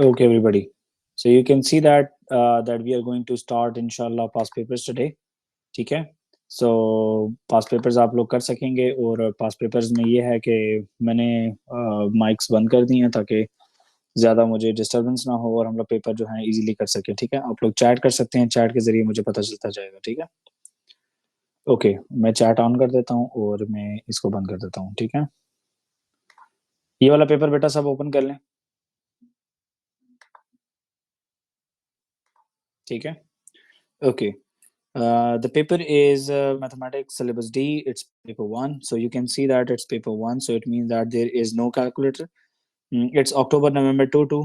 Okay, everybody. So you can see that that we are going to start inshallah past papers today. ठीक है. So past papers आप लोग कर सकेंगे और past papers में ये है कि मैंने माइक्स बंद कर दिए हैं ताकि ज़्यादा मुझे डिस्टरबेंस ना हो और हम लोग पेपर जो है इजीली कर सके. ठीक है. आप लोग चैट कर सकते हैं, चैट के जरिए मुझे पता चलता जाएगा. ठीक है. ओके, मैं चैट ऑन कर देता हूँ और मैं इसको बंद कर देता हूँ. ठीक है. ये वाला पेपर बेटा सब ओपन कर लें. ठीक है. Okay. The paper is Mathematics Syllabus D. It's paper one. So you can see that it's paper one. So it means that there is no calculator. It's October, November 2 2.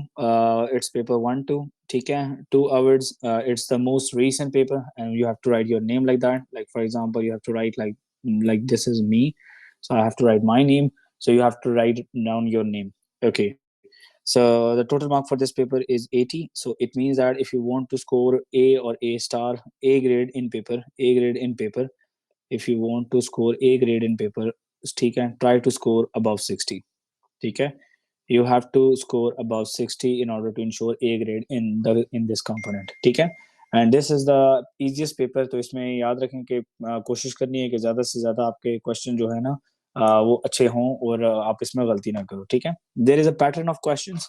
It's paper 1 2. ठीक है. 2 hours. It's the most recent paper, and you have to write your name like that. Like for example, you have to write like this is me. So I have to write my name. So you have to write down your name. Okay. So the total mark for this paper is 80. So it means that if you want to score A or A star, A grade in paper, A grade in paper, if you want to score A grade in paper, ठीक है, try to score above 60. ठीक है. You have to score above 60 in order to ensure A grade in this component. ठीक है. And this is the easiest paper. तो इसमें याद रखें कि कोशिश करनी है कि ज़्यादा से ज़्यादा आपके क्वेश्चन जो है ना वो अच्छे हों और आप इसमें गलती ना करो. ठीक है. There is a pattern of questions.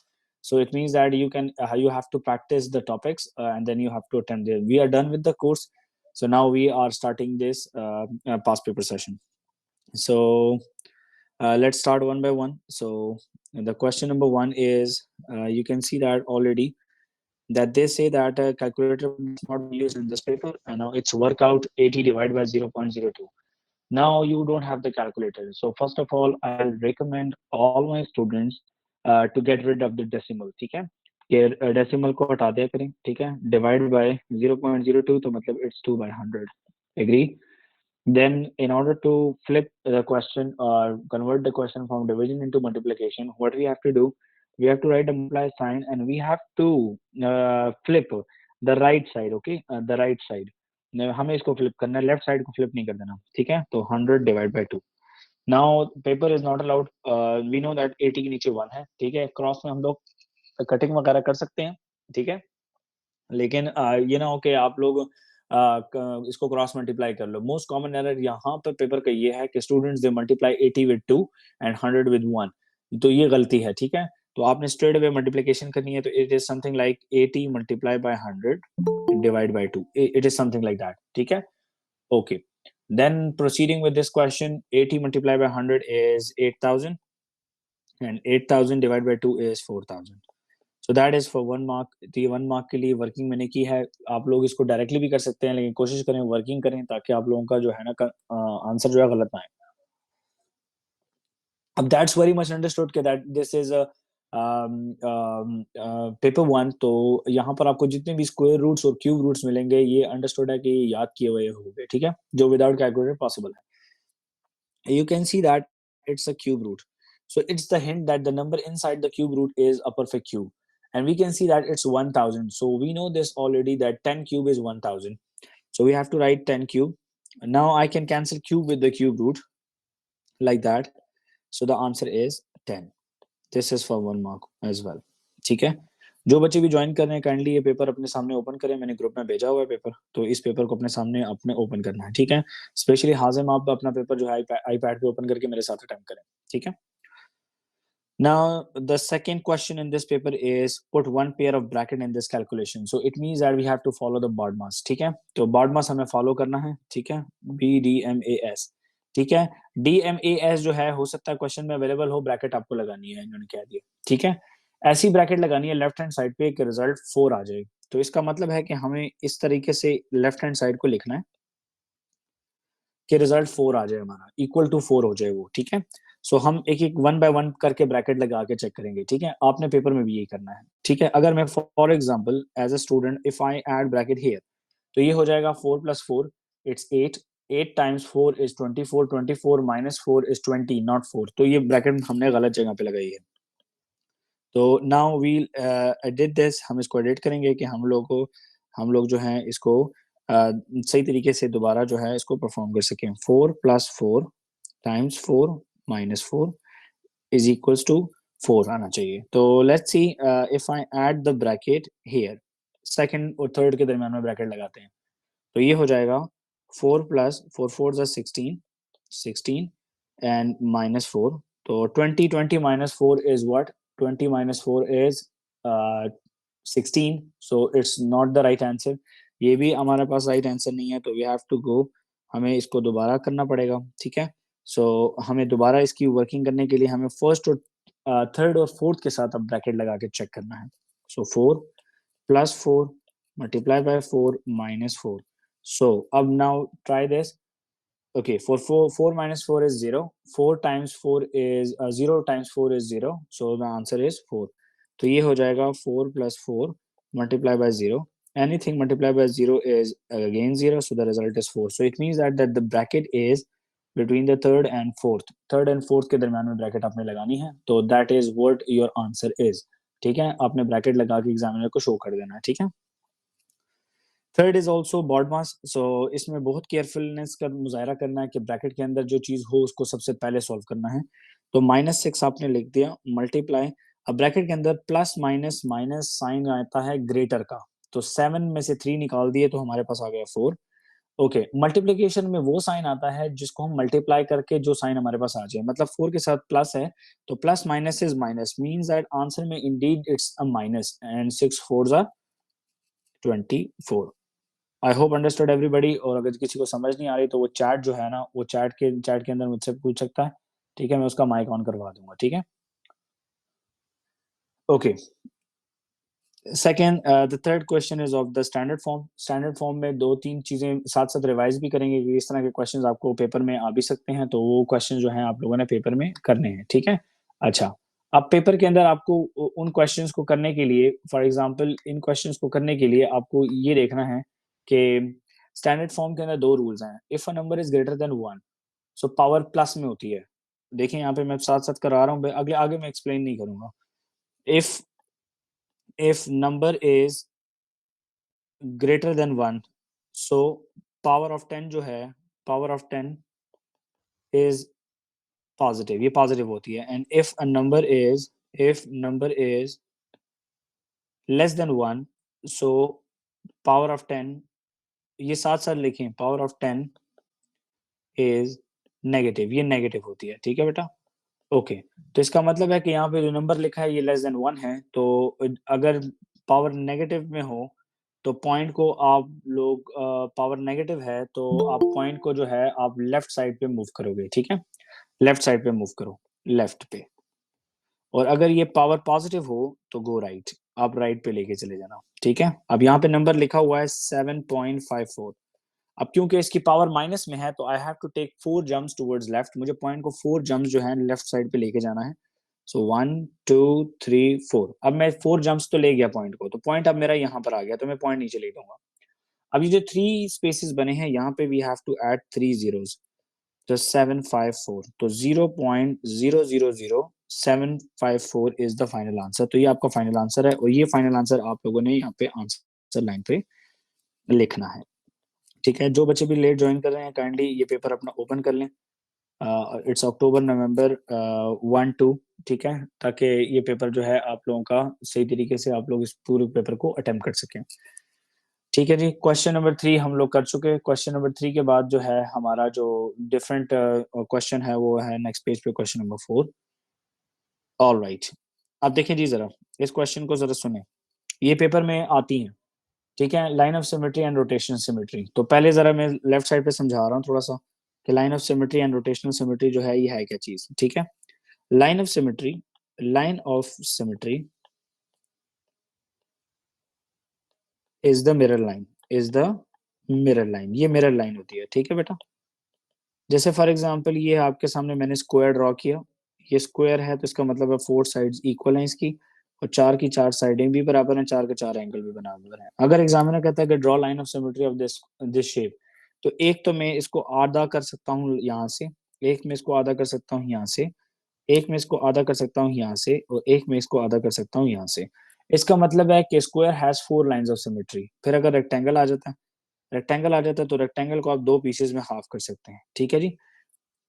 So it means that you have to practice the topics and then you have to attempt it. We are done with the course. So now we are starting this past paper session. So let's start one by one. So the question number one is, you can see that already that they say that a calculator must not be used in this paper, and now it's work out 80 divided by 0.02. Now you don't have the calculator. So first of all, I'll recommend all my students to get rid of the decimal. ठीक है. कि decimal को हटा दिया करें. ठीक है. Divide by 0.02 तो मतलब it's 2 by 100. Agree? Then, in order to flip the question or convert the question from division into multiplication, what we have to do, we have to write a multiply sign and we have to flip the right side. Okay, the right side. हमें इसको flip करना है, left side को flip नहीं कर देना. ठीक है. तो 100 divided by 2. Now paper is not allowed. We know that 80 के नीचे 1 है. ठीक है. क्रॉस में हम लोग कटिंग वगैरह कर सकते हैं. ठीक है. लेकिन ये ना हो कि आप लोग इसको क्रॉस मल्टीप्लाई कर लो. मोस्ट कॉमन एरर यहाँ पर पेपर का ये है कि students they multiply 80 with 2 and 100 with 1. तो ये गलती है. ठीक है. तो आपने स्ट्रेट अवे मल्टीप्लिकेशन करनी है. तो it is something like 80 multiply by 100 divide by 2. It is something like that. ठीक है. Okay. Then proceeding with this question, 80 multiplied by 100 is 8000 and 8000 divided by 2 is 4000. So that is for 1 mark. तो ये 1 mark के लिए working मैंने की है. आप लोग इसको डायरेक्टली भी कर सकते हैं लेकिन कोशिश करें वर्किंग करें ताकि आप लोगों का जो है ना आंसर जो है गलत ना आए. अब दैट्स वेरी मच अंडरस्टूड कि दैट दिस इज पेपर 1. तो यहाँ पर आपको जितने भी स्क्वायर रूट्स और क्यूब रूट्स मिलेंगे ये अंडरस्टूड है कि ये याद किए हुए होंगे. ठीक है. जो विदाउट कैलकुलेटर पॉसिबल है. You can see that it's a cube root. So it's the hint that the number inside the cube root is a perfect cube. And we can see that it's 1000. So we know this already that 10 cube is 1000. So we have to write 10 cube. Now I can cancel cube with the cube root like that. So the answer is 10. This is for 1 mark as well. ठीक है. जो बच्चे भी join कर रहे हैं kindly ये paper अपने सामने ओपन करें. मैंने ग्रुप में भेजा हुआ है पेपर. तो इस पेपर को अपने सामने अपने ओपन करना है. ठीक है. स्पेशली हाजिम आप अपना पेपर जो है आईपैड पे ओपन करके मेरे साथ अटेम्प्ट करें. ठीक है. Now, the second question in this paper is put one pair of bracket in this calculation. So it means that we have to follow the BODMAS. ठीक है. तो BODMAS हमें follow करना है. ठीक है. BDMAS. ठीक है. DMAS जो है हो सकता है क्वेश्चन में अवेलेबल हो. ब्रैकेट आपको लगानी है. इन्होंने कह दिया. ठीक है. ऐसी ब्रैकेट लगानी है लेफ्ट हैंड साइड पे कि रिजल्ट 4 आ जाए. तो इसका मतलब है कि हमें इस तरीके से लेफ्ट हैंड साइड को लिखना है कि रिजल्ट 4 आ जाए, हमारा इक्वल टू 4 हो जाए वो. ठीक है. सो हम एक एक 1 बाय 1 करके ब्रैकेट लगा के चेक करेंगे. ठीक है. आपने पेपर में भी यही करना है. ठीक है. अगर मैं for example as a student if I add bracket here तो ये हो जाएगा 4 + 4 it's 8. 8 times 4 is 24. 24 minus 4 is 20 not 4. तो ये ब्रैकेट हमने गलत जगह पे लगाई है. तो नाउ वी एडिट दिस. हम इसको एडिट करेंगे कि हम लोग जो है इसको सही तरीके से दोबारा जो है इसको परफॉर्म कर सकें. 4 + 4 times 4 minus 4 is equals to 4 आना चाहिए। तो let's see if I add the bracket here, second और थर्ड के दरमियान में ब्रैकेट लगाते हैं, तो ये हो जाएगा 4 प्लस 4 4 जा 16, 16 एंड माइनस 4। तो 20 20 minus 4 is what? 20 minus 4 is 16, so it's not the right answer. ये भी हमारे पास राइट आंसर नहीं है, तो वी हैव टू गो, हमें इसको दोबारा करना पड़ेगा, ठीक है। सो हमें दोबारा इसकी वर्किंग करने के लिए हमें फर्स्ट और थर्ड और फोर्थ के साथ अब ब्रैकेट लगा के चेक करना है। सो 4 plus 4 multiply by 4 minus 4. So, now try this. Okay, for 4 minus 4 is 0. 4 times 4 is 0 times 4 is 0. So the answer is 4. तो ये हो जाएगा 4 plus 4 multiply by 0. Anything multiplied by 0 is again 0. So the result is 4. So it means that the bracket is between the third and fourth. Third and fourth के दरमियान में bracket आपने लगानी है, तो that is what your answer is. ठीक है, आपने ब्रैकेट लगा के एग्जामिनर को शो कर देना है, ठीक है। थर्ड इज ऑल्सो बॉड मास। सो इसमें बहुत केयरफुलनेस का मुजाहरा करना है कि ब्रैकेट के अंदर जो चीज हो उसको सबसे पहले सॉल्व करना है। तो -6 आपने लिख दिया, मल्टीप्लाई, अब ब्रैकेट के अंदर प्लस माइनस माइनस साइन आता है ग्रेटर का, तो 7 में से 3 निकाल दिए तो हमारे पास आ गया 4। ओके, मल्टीप्लीकेशन में वो साइन आता है जिसको हम मल्टीप्लाई करके जो साइन हमारे पास आ जाए, मतलब 4 के साथ प्लस है, तो plus minus is minus, means that answer में indeed it's a minus, and 6 4 जा 24। I hope understood everybody. और अगर किसी को समझ नहीं आ रही तो वो चैट जो है ना, वो चैट के अंदर मुझसे पूछ सकता है, ठीक है, मैं उसका माइक ऑन करवा दूंगा, ठीक है। Okay, second, the third question is of the standard form. Standard form में दो तीन चीजें साथ साथ रिवाइज भी करेंगे कि इस तरह के क्वेश्चंस आपको पेपर में आ भी सकते हैं, तो वो क्वेश्चन जो है आप लोगों ने पेपर में करने हैं, ठीक है। अच्छा, अब पेपर के अंदर आपको उन क्वेश्चंस को करने के लिए, फॉर एग्जांपल इन क्वेश्चंस को करने के लिए आपको ये देखना है कि स्टैंडर्ड फॉर्म के अंदर दो रूल्स हैं। If a number is greater than 1, so power plus में होती है। देखिए यहाँ पे मैं साथ साथ करा रहा हूँ, अगले आगे मैं एक्सप्लेन नहीं करूंगा। If number is greater than 1, so power of 10 जो है, power of 10 is positive, ये positive होती है। And if number is less than 1, so power of 10, ये साथ साथ लिखें, power of 10 is negative, ये negative होती है, ठीक है बेटा। ओके, तो इसका मतलब है कि यहाँ पे जो नंबर लिखा है ये लेस देन 1 है, तो अगर पावर नेगेटिव में हो तो पॉइंट को आप लोग, पावर नेगेटिव है तो आप पॉइंट को जो है आप लेफ्ट साइड पे मूव करोगे, ठीक है, लेफ्ट साइड पे मूव करो, लेफ्ट पे। और अगर ये पावर पॉजिटिव हो तो गो राइट, आप राइट पे लेके चले जाना, ठीक है। अब यहाँ पे नंबर लिखा हुआ है 7.54। अब क्योंकि इसकी पावर माइनस में है तो I have to take 4 jumps towards left, मुझे पॉइंट को 4 जंप्स जो है लेफ्ट साइड पे लेके जाना है। सो 1 2 3 4, अब मैं 4 जंप्स तो ले गया पॉइंट को, तो पॉइंट अब मेरा यहाँ पर आ गया, तो मैं पॉइंट नीचे ले लूंगा। अब ये जो 3 स्पेसेस बने हैं यहाँ पे we have to add 3 zeros, तो 754, तो 0.000754 इज द फाइनल आंसर। तो ये आपका फाइनल आंसर है, और ये फाइनल आंसर आप लोगों ने यहाँ पे आंसर लाइन पे लिखना है, ठीक है। जो बच्चे भी लेट ज्वाइन कर रहे हैं काइंडली ये पेपर अपना ओपन कर लें, इट्स अक्टूबर नवंबर 1-2, ठीक है, ताकि ये पेपर जो है आप लोगों का सही तरीके से आप लोग इस पूरे पेपर को अटेम्प्ट कर सकें, ठीक है जी। क्वेश्चन नंबर 3 हम लोग कर चुके हैं। क्वेश्चन नंबर 3 के बाद जो है हमारा जो डिफरेंट क्वेश्चन है वो है नेक्स्ट पेज पे क्वेश्चन नंबर 4। ऑल राइट, अब देखें जी जरा इस क्वेश्चन को जरा सुने, ये पेपर में आती हैं, ठीक है, line of symmetry and rotational symmetry. तो पहले जरा मैं लेफ्ट साइड पे समझा रहा हूँ थोड़ा सा कि line of symmetry and rotational symmetry जो है ये है क्या चीज, ठीक है। Line of symmetry, line of symmetry is the mirror line, is the mirror line, ये मिरर लाइन होती है, ठीक है बेटा। जैसे फॉर एग्जांपल ये आपके सामने मैंने स्क्वायर ड्रॉ किया, ये स्क्वायर है तो इसका मतलब है 4 साइड्स इक्वल हैं इसकी, और 4 की 4 साइडें भी बराबर हैं, 4 के 4 एंगल भी बराबर हैं। अगर एग्जामिनर कहता है कि draw line of symmetry of this this shape, तो एक तो मैं इसको आधा कर सकता हूँ यहाँ से, एक मैं इसको आधा कर सकता हूँ यहाँ से, एक मैं इसको आधा कर सकता हूँ यहाँ से, और एक मैं इसको आधा कर सकता हूँ यहाँ से। इसका मतलब है कि square has 4 lines of symmetry. फिर अगर रेक्टेंगल आ जाता है, रेक्टेंगल आ जाता है तो रेक्टेंगल को आप 2 पीसेस में हाफ कर सकते हैं, ठीक है जी।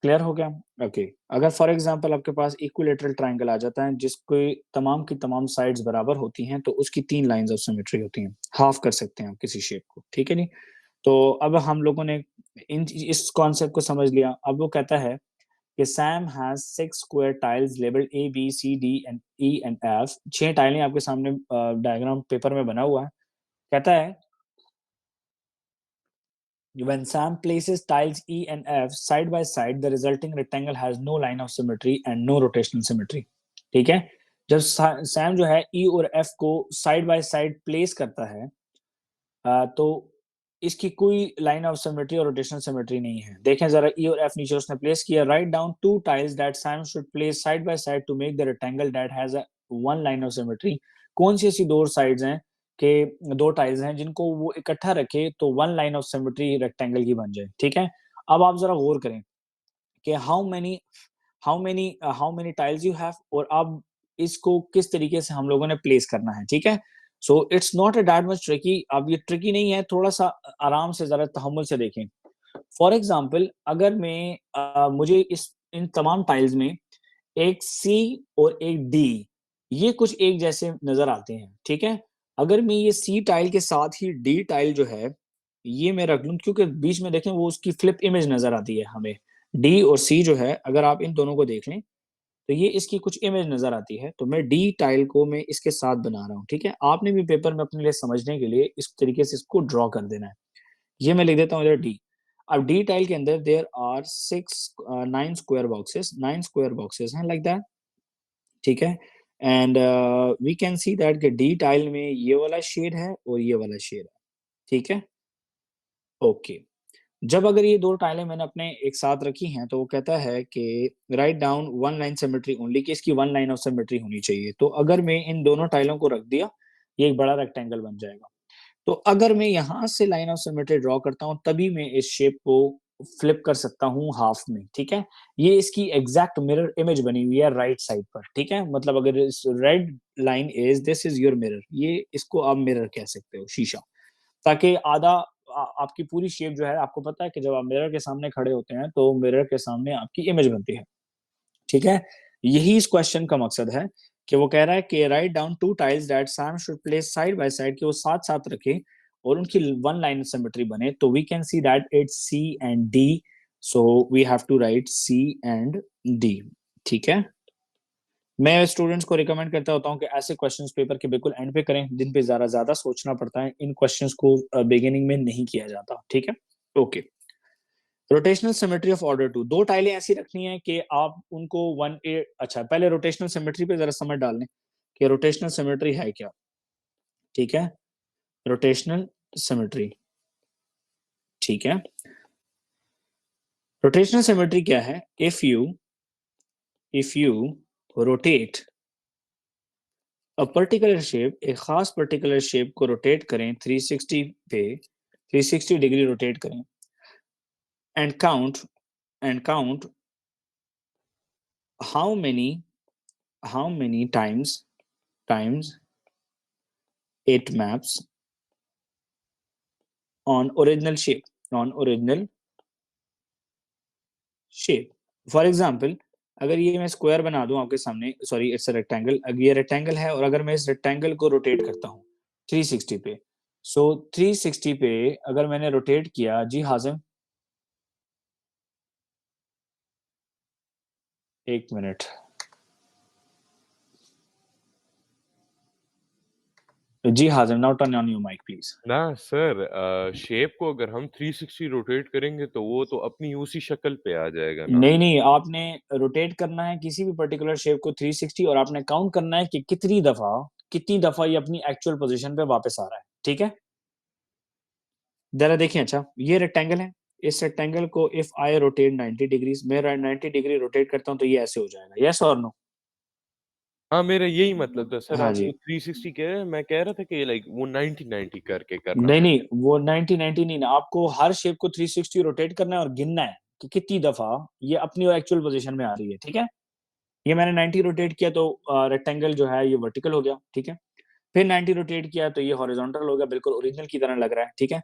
क्लियर हो गया? ओके। अगर फॉर एग्जांपल आपके पास इक्विलेटरल ट्रायंगल आ जाता है जिसकी तमाम की तमाम साइड्स बराबर होती हैं, तो उसकी 3 लाइंस ऑफ सिमेट्री होती हैं। हाफ कर सकते हैं आप किसी शेप को, ठीक है नहीं? तो अब हम लोगों ने इन इस कॉन्सेप्ट को समझ लिया। अब वो कहता है कि Sam has 6 square tiles labelled A B C D and E and F. 6 टाइलें आपके सामने डायग्राम पेपर में बना हुआ है। कहता है when Sam places tiles E and F side by side, the resulting rectangle has no line of symmetry and no rotational symmetry. ठीक है? जब सैम जो है E और F को साइड बाय साइड प्लेस करता है, तो इसकी कोई लाइन ऑफ सिमेट्री और रोटेशनल सिमेट्री नहीं है। देखें जरा, ई और एफ नीचे उसने प्लेस किया। Write down two tiles that Sam should place side by side to make the rectangle that has a one line of symmetry. कौन सी ऐसी दो साइड्स हैं कि दो टाइल्स हैं जिनको वो इकट्ठा रखे तो one line of symmetry rectangle की बन जाए, ठीक है? अब आप जरा गौर करें कि how many tiles you have, और अब इसको किस तरीके से हम लोगों ने प्लेस करना है, ठीक है? So it's not a that much tricky. अब ये ट्रिकी नहीं है, थोड़ा सा आराम से जरा तहम्मुल से देखें। फॉर एग्जाम्पल, अगर मैं मुझे इस इन तमाम टाइल्स में एक सी और एक डी, ये कुछ एक जैसे नजर आते हैं, ठीक है? अगर मैं ये सी टाइल के साथ ही डी टाइल जो है ये मैं रख लूं, क्योंकि बीच में देखें वो उसकी फ्लिप इमेज नजर आती है हमें। डी और सी जो है, अगर आप इन दोनों को देख लें तो ये इसकी कुछ इमेज नजर आती है। तो मैं डी टाइल को मैं इसके साथ बना रहा हूँ, ठीक है? आपने भी पेपर में अपने लिए समझने के लिए इस तरीके से इसको ड्रॉ कर देना है। ये मैं लिख देता हूँ इधर डी। अब डी टाइल के अंदर देयर आर 9 स्क्वायर बॉक्सेस हैं लाइक दैट, ठीक है? And we can see that कि डी टाइल में ये वाला शेड है और ये वाला शेड है, ठीक है? ओके। जब अगर ये दो टाइलें मैंने अपने एक साथ रखी हैं तो वो कहता है कि write down one line symmetry only, कि इसकी वन लाइन ऑफ सिमेट्री होनी चाहिए। तो अगर मैं इन दोनों टाइलों को रख दिया, ये एक बड़ा रेक्टेंगल बन जाएगा। तो अगर मैं यहाँ से लाइन ऑफ सिमेट्री ड्रॉ करता हूँ तभी मैं इस शेप को फ्लिप कर सकता हूँ हाफ में, ठीक है? ये इसकी एग्जैक्ट मिरर इमेज बनी हुई है राइट साइड पर, ठीक है? मतलब अगर इस red line is this is your mirror, ये इसको आप मिरर कह सकते हो, शीशा। ताकि आधा आपकी पूरी शेप जो है, आपको पता है कि जब आप मिरर के सामने खड़े होते हैं तो मिरर के सामने आपकी इमेज बनती है, ठीक है? यही इस क्वेश्चन का मकसद है कि वो कह रहा है कि write down two tiles that Sam should place side by side, कि वो साथ साथ रखे और उनकी वन लाइन सिमेट्री बने। तो we can see that it's C and D, so we have to write C and D, ठीक है? मैं स्टूडेंट्स को रिकमेंड करता होता हूँ कि ऐसे क्वेश्चंस पेपर के बिल्कुल एंड पे करें, जिन पे ज्यादा ज्यादा सोचना पड़ता है। इन क्वेश्चंस को बिगिनिंग में नहीं किया जाता, ठीक है? Okay. Rotational symmetry of order two, दो टाइलें ऐसी रखनी है कि आप उनको वन ए अच्छा, पहले रोटेशनल सिमेट्री पे जरा समझ डाल लें कि रोटेशनल सिमेट्री है क्या, ठीक है? रोटेशनल सिमेट्री, ठीक है? रोटेशनल सिमेट्री क्या है? If you rotate a particular shape, एक खास पर्टिकुलर शेप को रोटेट करें 360 पे, 360 डिग्री रोटेट करें, and count how many times it maps on original shape. For example, अगर ये मैं स्क्वायर बना दूं आपके सामने, सॉरी इट्स अ रेक्टेंगल, अगर ये रेक्टेंगल है और अगर मैं इस रेक्टेंगल को रोटेट करता हूँ 360 पे, सो 360 पे अगर मैंने रोटेट किया, जी हाजिम, एक मिनट, जी Hazim, now turn on your mic please. ना सर, शेप को अगर हम 360 रोटेट करेंगे तो वो तो अपनी उसी शक्ल पे आ जाएगा ना। नहीं नहीं, आपने रोटेट करना है किसी भी पर्टिकुलर शेप को 360, और आपने काउंट करना है कि कितनी दफा ये अपनी एक्चुअल पोजीशन पे वापस आ रहा है, ठीक है? जरा देखिए, अच्छा ये रेक्टेंगल है, इस रेक्टेंगल को इफ आई रोटेट 90 डिग्रीज, मैं 90 डिग्री रोटेट करता हूँ तो ये ऐसे हो जाएगा, यस और नो? हाँ, मेरा यही मतलब था सर, हाँ आप जी। वो 360 कह रहे हैं, मैं कह रहा था कि लाइक वो 90-90 करके करना नहीं है। नहीं, वो 90-90 नहीं ना, आपको हर शेप को 360 रोटेट करना है और गिनना है कि कितनी दफा ये अपनी एक्चुअल पोजीशन में आ रही है, ठीक है? ये मैंने 90 रोटेट किया तो रेक्टेंगल जो है ये वर्टिकल हो गया, ठीक है? फिर 90 रोटेट किया तो ये हॉरिजॉन्टल हो गया, बिल्कुल ओरिजिनल की तरह लग रहा है, ठीक है?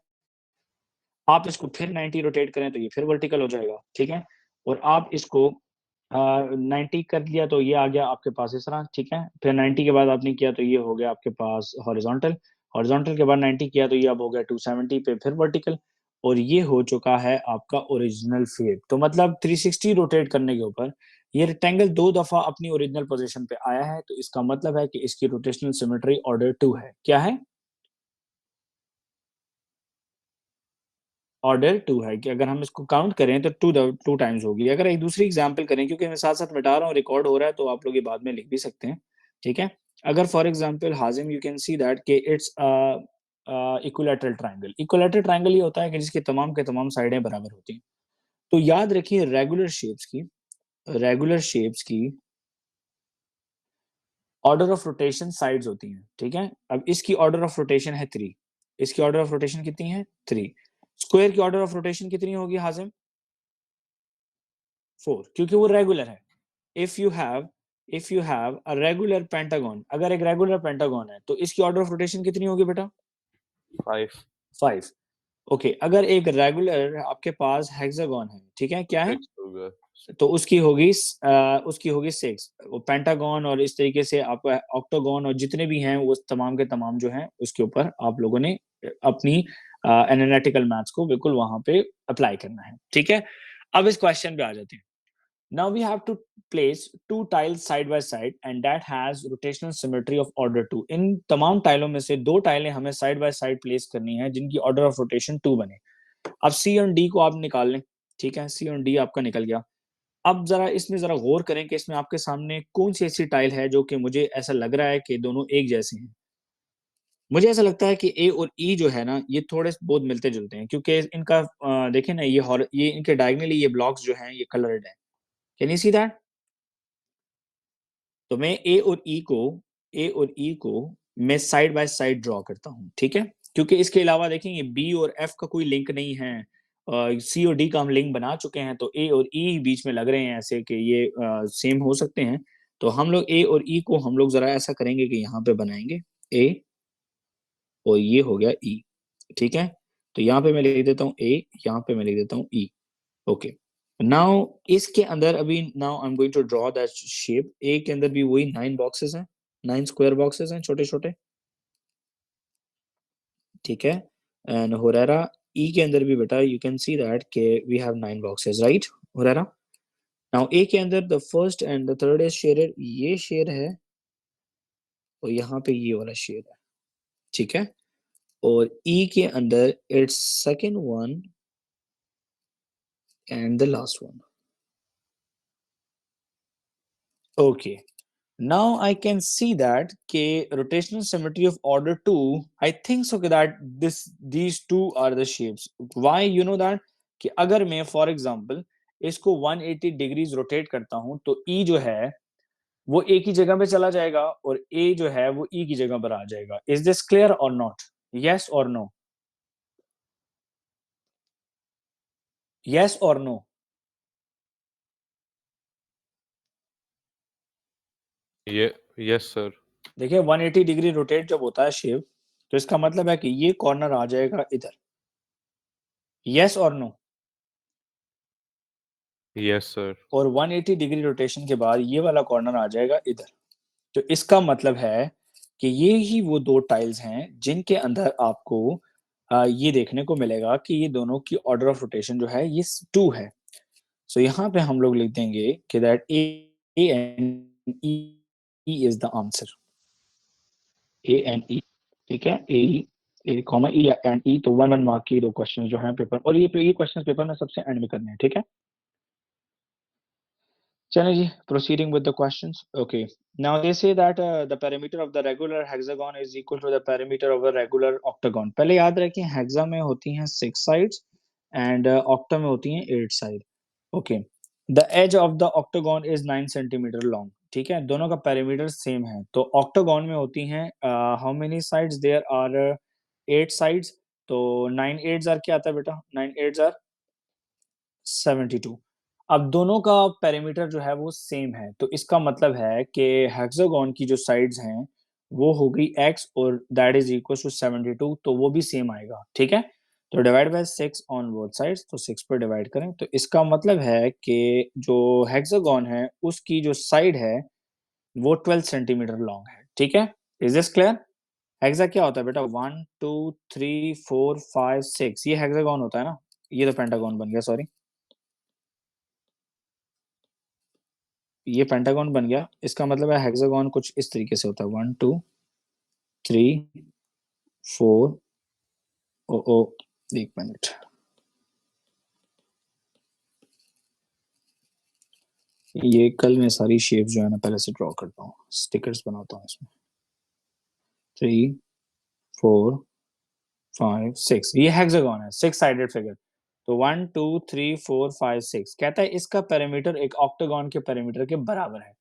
आप इसको फिर 90 रोटेट करें तो ये फिर वर्टिकल हो जाएगा, ठीक है? और आप इसको 90 कर लिया तो ये आ गया आपके पास इस तरह, ठीक है। फिर 90 के बाद आपने किया तो ये हो गया आपके पास हॉरिजॉन्टल, हॉरिजॉन्टल के बाद 90 किया तो ये अब हो गया 270 पे, फिर वर्टिकल, और ये हो चुका है आपका ओरिजिनल शेप। तो मतलब 360 रोटेट करने के ऊपर ये रेक्टेंगल 2 दफा अपनी ओरिजिनल पोजीशन पे आया है, तो इसका मतलब है कि इसकी रोटेशनल सिमेट्री ऑर्डर 2 है। क्या है? ऑर्डर 2 है, कि अगर हम इसको काउंट करें तो टू टाइम्स होगी। अगर एक दूसरी एग्जांपल करें, क्योंकि मैं साथ साथ मिटा रहा हूँ, रिकॉर्ड हो रहा है, तो आप लोग ये बाद में लिख भी सकते हैं, ठीक है। अगर for example Hazim, you can see that कि it's equilateral triangle. Equilateral triangle ये होता है कि जिसकी तमाम के तमाम साइडें बराबर होती हैं। तो याद रखिए रेगुलर शेप्स की ऑर्डर ऑफ रोटेशन साइड्स होती हैं, ठीक है। अब इसकी ऑर्डर ऑफ रोटेशन है 3, इसकी ऑर्डर ऑफ रोटेशन कितनी है? 3। स्क्वायर की ऑर्डर ऑफ रोटेशन कितनी होगी हाजिम? 4, क्योंकि वो रेगुलर है। If you have a regular pentagon, अगर एक रेगुलर पेंटागन है तो इसकी ऑर्डर ऑफ रोटेशन कितनी होगी बेटा? 5 5। ओके, अगर एक रेगुलर आपके पास हेक्सागन है, ठीक है, क्या है? 6 होगा। तो उसकी होगी 6। वो पेंटागन और इस तरीके से आपका ऑक्टागन और जितने भी हैं वो तमाम के तमाम जो हैं उसके ऊपर आप लोगों ने अपनी एनालिटिकल मैथ्स को बिल्कुल वहां पे अप्लाई करना है, ठीक है। अब इस क्वेश्चन पे आ जाते हैं। Now we have to place two tiles side by side and that has rotational symmetry of order 2. इन तमाम टाइलों में से 2 टाइलें हमें साइड बाय साइड प्लेस करनी है जिनकी ऑर्डर ऑफ रोटेशन 2 बने। अब सी और डी को आप निकाल लें, ठीक है, सी और डी आपका निकल गया। अब जरा इसमें जरा गौर करें कि इसमें आपके सामने कौन सी ऐसी टाइल है जो कि मुझे ऐसा लग रहा है कि दोनों एक जैसे हैं। मुझे ऐसा लगता है कि ए और ई जो है ना ये थोड़े बहुत मिलते जुलते हैं, क्योंकि इनका देखें ना, ये इनके डायगनली ये ब्लॉक्स जो हैं ये कलर्ड है। Can you see that? तो मैं ए और ई को मैं साइड बाय साइड ड्रॉ करता हूँ, ठीक है। क्योंकि इसके अलावा देखेंगे बी और एफ का कोई लिंक नहीं है, सी और डी का हम लिंक बना चुके हैं, तो ए और ई बीच में लग रहे हैं ऐसे कि ये सेम हो सकते हैं। तो हम लोग ए और ई को हम लोग जरा ऐसा करेंगे कि यहाँ पे बनाएंगे ए, और ये हो गया ई, ठीक है। तो यहाँ पे मैं लिख देता हूँ ए, यहाँ पे मैं लिख देता हूँ ई। ओके, नाउ इसके अंदर अभी now I am going to draw that shape. A के अंदर भी वही 9 बॉक्सेस हैं, 9 स्क्वायर बॉक्सेस हैं छोटे छोटे, ठीक है। एंड हुरैरा ई के अंदर भी बेटा यू कैन सी दैट के we have 9 boxes, right Huraira? Now A के अंदर the first and the third is shaded, ये शेड है और यहाँ पे ये वाला शेड है, ठीक है। और ई के अंदर it's second one and the last one. Okay, now I can see that K rotational symmetry of order 2, I think so that these two are the shapes. Why you know that? कि अगर मैं for example इसको 180 degrees rotate करता हूं तो E जो है वो ए की जगह पे चला जाएगा और ए जो है वो ई की जगह पर आ जाएगा। इज दिस क्लियर और नॉट? यस और नो? यस और नो? ये यस सर। देखिए 180 डिग्री रोटेट जब होता है शेप, तो इसका मतलब है कि ये कॉर्नर आ जाएगा इधर। यस और नो? Yes sir. और 180 डिग्री रोटेशन के बाद ये वाला कॉर्नर आ जाएगा इधर। तो इसका मतलब है कि ये ही वो 2 टाइल्स हैं जिनके अंदर आपको ये देखने को मिलेगा कि ये दोनों की ऑर्डर ऑफ रोटेशन जो है ये 2 है। सो यहाँ पे हम लोग लिख देंगे कि that A and E is the answer. A and E, ठीक है, ए कॉमा ई एंड ई। तो 1 1 मार्क की 2 क्वेश्चन जो हैं पेपर, और ये क्वेश्चन पेपर में सबसे एंड में करने हैं, ठीक है। चलें जी, proceeding with the questions. Okay. Now they say that the perimeter of the regular hexagon is equal to the perimeter of a regular octagon. पहले याद रखें hexa में होती हैं 6 sides and octa में होती हैं 8 side. Okay. The edge of the octagon is 9 centimeter long. ठीक है, दोनों का perimeter same है। तो octagon में होती हैं how many sides? There are 8 sides. तो 9 8s are क्या आता है बेटा? 9 8s are 72। अब दोनों का पेरीमीटर जो है वो सेम है, तो इसका मतलब है कि हेक्सागोन की जो साइड्स हैं वो हो गई x और दैट इज इक्वल टू 72, तो वो भी सेम आएगा, ठीक है। तो divide by 6 on both sides, तो 6 पर डिवाइड करें। तो इसका मतलब है कि जो हेक्सागोन है उसकी जो साइड है वो 12 सेंटीमीटर लॉन्ग है। ठीक है, इज दिस क्लियर? हेक्सा क्या होता है बेटा? 1 2 3 4 5 6, ये हेक्सागोन होता है ना। ये तो पेंटागन बन गया, सॉरी, ये पेंटागन बन गया। इसका मतलब है हेक्सागोन कुछ इस तरीके से होता है, 1 2 3 4, ओ ओ, एक मिनट, ये कल मैं सारी शेप जो है ना पहले से ड्रॉ करता हूँ, स्टिकर्स बनाता हूँ इसमें। 3 4 5 6, ये हेक्सागोन है, 6 साइडेड फिगर। तो 1 2 3 4 5 6 कहता है इसका पेरीमीटर एक ऑक्टागोन के पेरीमीटर के बराबर है।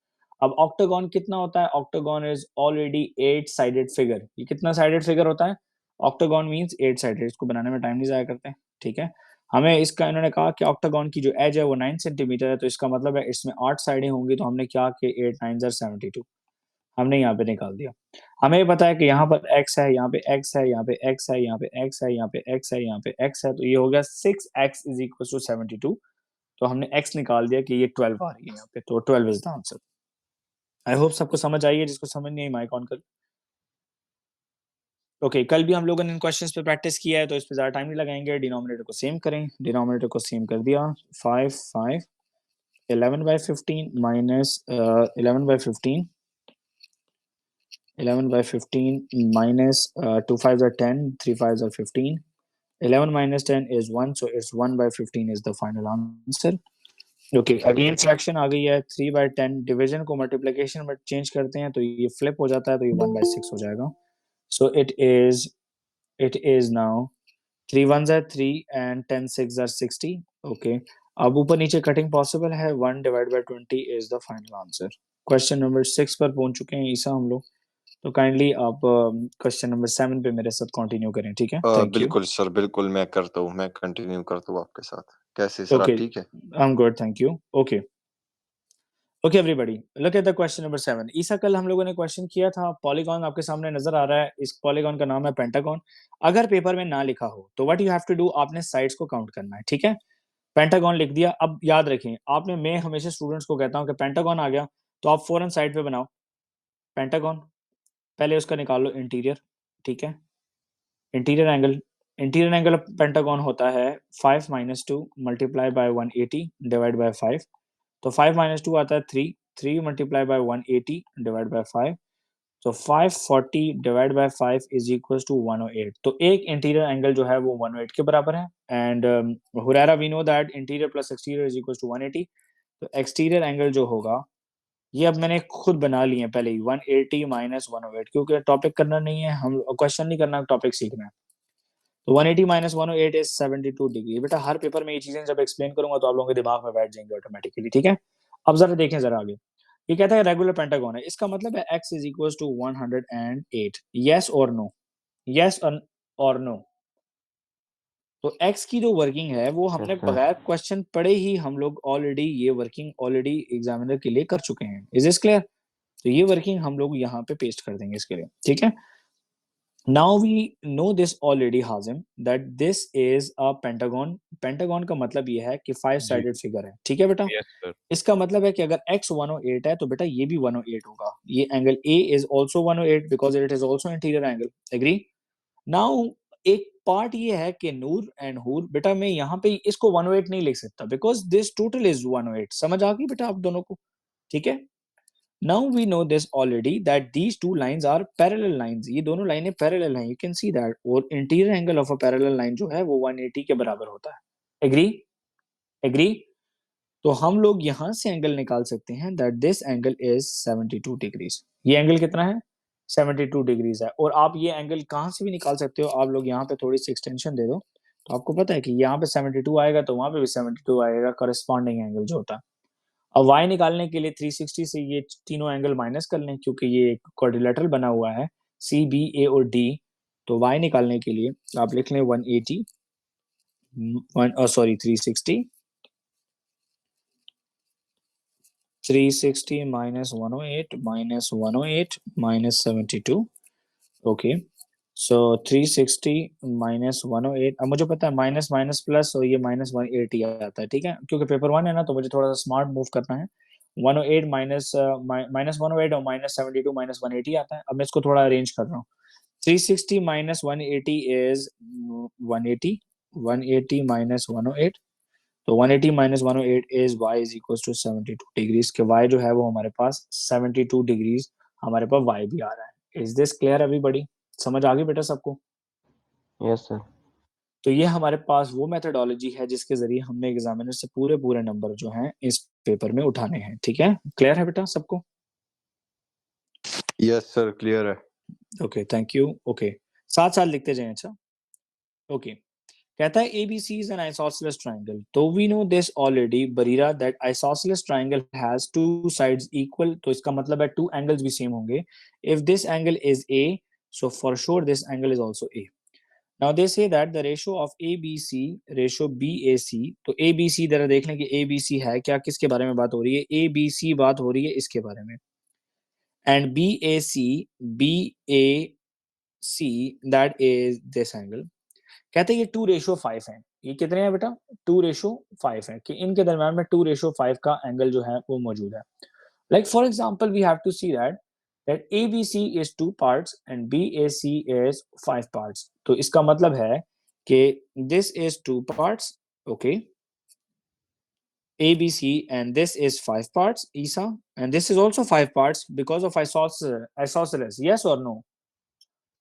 अब ऑक्टागोन कितना होता है? Octagon is already 8 sided figure. ये कितना साइडेड फिगर होता है? Octagon means 8 sided. इसको बनाने में टाइम नहीं जाया करते हैं, ठीक है। हमें इसका इन्होंने कहा कि ऑक्टागोन की जो एज है वो 9 सेंटीमीटर है, तो इसका मतलब है इसमें 8 साइडें होंगी। तो हमने क्या कि 8 9 72, हमने यहाँ पे निकाल दिया। हमें पता है कि यहाँ पर x है, यहाँ पे x है, यहाँ पे x है, यहाँ पे x है, यहाँ पे x है, यहाँ पे x है, तो ये हो गया 6x इज इक्वल टू 72। तो हमने x निकाल दिया कि ये 12 आ रही है यहाँ पे, तो 12 is the answer. I hope सबको समझ आई है, जिसको समझ नहीं आई माइक ऑन कर। ओके, कल भी हम लोगों ने इन क्वेश्चंस पे प्रैक्टिस किया है, तो इस पे ज्यादा टाइम नहीं लगाएंगे। डिनोमिनेटर को सेम करें, डिनोमिनेटर को सेम कर दिया। 5 5 11/15 minus 11/15, 11/15 minus 2 5s are 10, 3 5s are 15. 11 minus 10 is 1, so it's 1/15 is the final answer. Okay, again fraction आ गई है 3/10। डिवीजन को मल्टीप्लिकेशन में चेंज करते हैं तो ये फ्लिप हो जाता है, तो ये 1/6 हो जाएगा। So it is now 3 1s are 3 and 10 6 are 60. Okay, अब ऊपर नीचे कटिंग पॉसिबल है। 1/20 is the final answer. Question number 6 पर पहुंच चुके हैं ईसा हम लोग। तो काइंडली आप क्वेश्चन नंबर 7 पे मेरे साथ कंटिन्यू करें, ठीक है? Thank you. बिल्कुल सर, बिल्कुल मैं करता हूँ, मैं कंटिन्यू करता हूँ आपके साथ। कैसे सर, ओके, आप ठीक है? I am good, thank you. Okay okay everybody, look at the question number 7। ईसा, कल हम लोगों ने क्वेश्चन किया था, पॉलीगॉन आपके सामने नजर आ रहा है, इस पॉलीगॉन का नाम है पेंटागन। अगर पेपर में ना लिखा हो तो what you have to do, आपने साइड्स को काउंट करना है, ठीक है। पेंटागन लिख दिया। अब याद रखें आपने, मैं हमेशा स्टूडेंट्स को कहता हूं कि पेंटागन आ गया तो आप फौरन साइड पे बनाओ पेंटागन। पहले उसका निकाल लो इंटीरियर, ठीक है। Interior angle, interior angle of pentagon होता है 5 - 2 मल्टीप्लाई बाय 180 डिवाइड बाय 5। तो 5 - 2 आता है 3, 3 मल्टीप्लाई बाय 180 डिवाइड बाय 5। तो 540 divide by 5 is equal to 108। तो एक इंटीरियर एंगल जो है वो 108 के बराबर है। And Huraira we know that interior plus exterior is equal to 180। तो एक्सटीरियर एंगल जो होगा, ये अब मैंने खुद बना लिए हैं पहले ही, 180 माइनस 108, क्योंकि टॉपिक करना नहीं है, हम क्वेश्चन नहीं करना, टॉपिक सीखना है। तो 180 माइनस 108 इज 72 डिग्री। बेटा हर पेपर में ये चीजें जब एक्सप्लेन करूंगा तो आप लोगों के दिमाग में बैठ जाएंगे ऑटोमेटिकली, ठीक है। अब जरा देखें जरा आगे। ये कहता है रेगुलर पेंटागन है, इसका मतलब है x is equal to 108। Yes और नो, यस और नो। तो x की जो वर्किंग है वो हमने बगैर क्वेश्चन पढ़े ही हम लोग ऑलरेडी ये वर्किंग ऑलरेडी एग्जामिनर के लिए कर चुके हैं। Is this clear? तो ये वर्किंग हम लोग यहाँ पे पेस्ट कर देंगे इसके लिए, ठीक है। Now we know this already, Hazim, that this is a pentagon. Pentagon का मतलब ये है कि 5 जी, साइडेड फिगर है, ठीक है बेटा। Yes sir. इसका मतलब है कि अगर x 108 है तो बेटा ये भी 108 होगा। ये angle A is also 108 because it is also interior angle. Agree? Now एक पार्ट ये है कि नूर एंड हूर, बेटा मैं यहाँ पे इसको 108 नहीं लिख सकता बिकॉज दिस टोटल इज 108। समझ आ गई बेटा आप दोनों को, ठीक है। Now we know this already that these two lines are parallel lines. ये दोनों लाइनें parallel हैं, you can see that। और interior angle of a parallel line जो है वो 180 के बराबर होता है। Agree? Agree? तो हम लोग यहाँ से एंगल निकाल सकते हैं that this angle is 72 degrees। ये एंगल कितना है? 72 डिग्रीज है। और आप ये एंगल कहाँ से भी निकाल सकते हो, आप लोग यहाँ पे थोड़ी सी एक्सटेंशन दे दो तो आपको पता है कि यहाँ पे 72 आएगा तो वहां पे भी 72 आएगा, करस्पॉन्डिंग एंगल जो होता है। अब y निकालने के लिए 360 से ये तीनों एंगल माइनस कर लें, क्योंकि ये एक क्वाड्रिलेटरल बना हुआ है सी बी ए और डी। तो y निकालने के लिए आप लिख लें 180, sorry 360, 360 minus 108 minus 108 minus 72। Okay, so 360 minus 108, अब मुझे पता है माइनस माइनस प्लस, और ये माइनस 180 आता है, ठीक है, क्योंकि पेपर 1 है ना, तो मुझे थोड़ा सा स्मार्ट मूव करना है। 108 माइनस माइनस 108 और माइनस 72 माइनस 180 आता है। अब मैं इसको थोड़ा अरेंज कर रहा हूँ। 360 माइनस 180 इज 180, 180 माइनस 108, तो 180 minus 108 is y is equal to 72 degrees के y जो है वो हमारे पास 72 डिग्रीज हमारे पास y भी आ रहा है। Is this clear everybody? समझ आ गई बेटा सबको? Yes sir. तो ये हमारे पास वो मेथोडोलॉजी है जिसके जरिए हमने एग्जामिनर से पूरे पूरे नंबर जो हैं इस पेपर में उठाने हैं। ठीक है, क्लियर है बेटा सबको? यस सर, क्लियर है। Okay, thank you. ओके, साथ साथ लिखते जाएं। अच्छा, ओके, कहता है ABC is an isosceles triangle. तो we know this already, Barira, that isosceles triangle has two sides equal. तो इसका मतलब है two angles भी same होंगे. If this angle is A, so for sure this angle is also A. Now they say that the ratio of ABC ratio BAC, तो ABC जरा देख लें कि ABC है क्या, किसके बारे में बात हो रही है? ABC बात हो रही है इसके बारे में, and BAC that is this angle. कहते हैं ये 2:5 है। ये कितने हैं बेटा? 2:5 है, कि इनके दरम्यान में 2:5 का एंगल जो है वो मौजूद है। Like for example we have to see that ABC is 2 parts and BAC is 5 parts. तो इसका मतलब है कि this is 2 parts, okay, ABC, and this is 5 parts, Isa, and this is also 5 parts because of isosceles. Yes or no?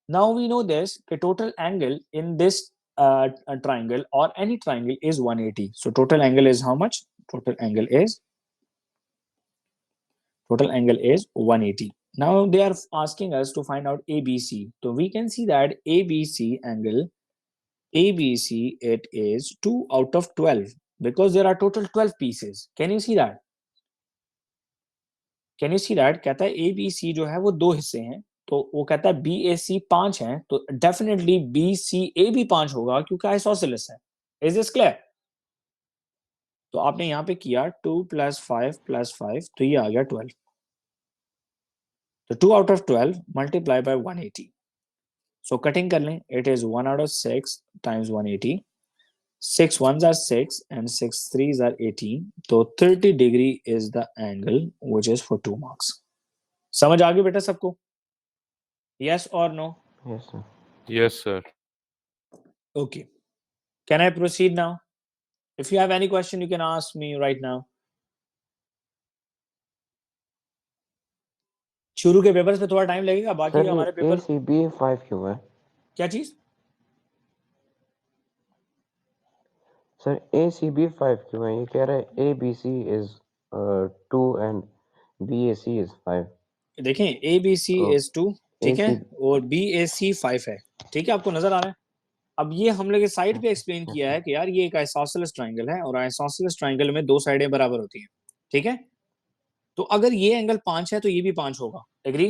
Now we know this, the total angle in this triangle or any triangle is 180. So total angle is how much? Total angle is 180. Now they are asking us to find out ABC. So we can see that ABC angle, ABC, it is 2 out of 12 because there are total 12 pieces. Can you see that? Can you see that? कहता है ABC जो है वो 2 हिस्से हैं, तो वो कहता है BAC 5 है, तो डेफिनेटली BCA भी 5 होगा क्योंकि आइसोसेलेस है। Is this clear? तो आपने यहाँ पे किया 2 + 5 + 5, तो ये आ गया 12। तो 2 out of 12 multiply by 180। So cutting कर लें, it is 1 out of 6 times 180, 6 1s are 6 and 6 3s are 18, तो 30 degree is the angle which is for 2 marks. समझ आ गई बेटा सबको? Yes or no? Yes sir. Yes, sir. Okay. Can I proceed now? If you have any question, you can ask me right now. शुरू के papers पे थोड़ा time लगेगा, बाकी सर हमारे पेपर ACB 5 क्यों है? क्या चीज? सर ACB 5 क्यों है? ये कह रहा है ABC is 2 and BAC is 5. देखें, ABC तो is 2, ठीक है, AC और BAC 5 है, ठीक है, आपको नजर आ रहा है? अब ये हम लोग साइड पे एक्सप्लेन किया है कि यार ये एक आइसोसेलेस ट्रायंगल है और आइसोसेलेस ट्रायंगल में 2 साइडें बराबर होती हैं, ठीक है? तो अगर ये एंगल 5 है तो ये भी 5 होगा, एग्री?